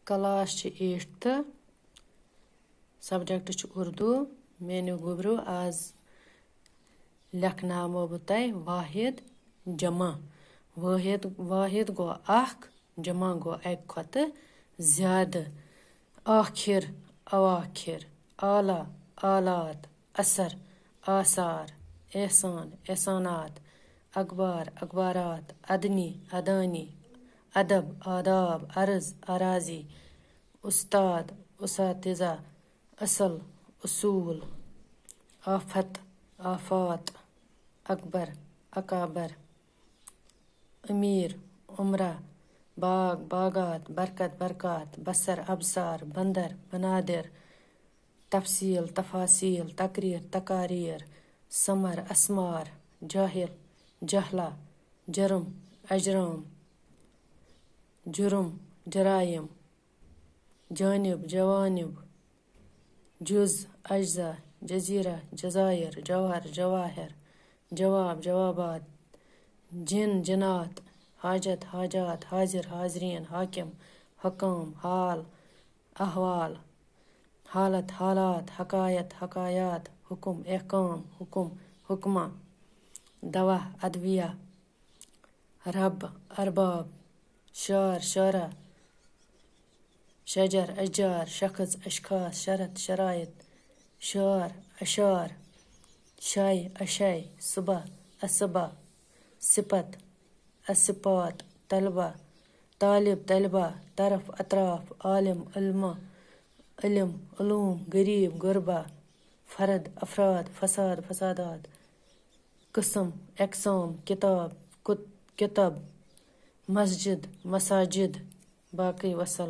Class 8th subject Urdu मेनू गुबरू आज लेखनामो बह वाहिद जमा वाहिद गो अख जमा गो एक खत ज्यादा आखिर अवाखिर आला आलात असर आसार एहसान एहसानात अखबार अखबारात अदनी अदानी अदब आदाब अर्ज अराजी उस्ताद उसातिजा असल उसूल आफत आफात अकबर अकाबर अमीर उमरा बाग बागात बरकत बरकत बसर अबसार बंदर बनादिर तफसील तफासील तकरीर तकारीर समर असमार जाहिल जहला जरम अजराम जुर्म जराइम जानिब जवानिब जुज अज्जा जजीरा जजायर जवाहर जवाहिर जवाब जवाबात जिन जिनात हाजत हाजात हाजिर हाजरीन हाकिम हकाम हाल अहवाल हालत हालात हकायत हकायात हुकुम एहकाम हुकुम हुक्मा दवा अदविया रब अरबाब शार शारा शजर अजार शख्स अशखास शरत शराइत शार अशार शाय अशय सुबह असबा सिपत असिपात तलबा तालिब तलबा तरफ अतराफ आलिम इल्मा इल्म उलूम गरीब गुरबा फरद अफराद फसाद फसादात कस्म अकसाम किताब किताब मस्जिद मसाजिद बाकी वसल्लम।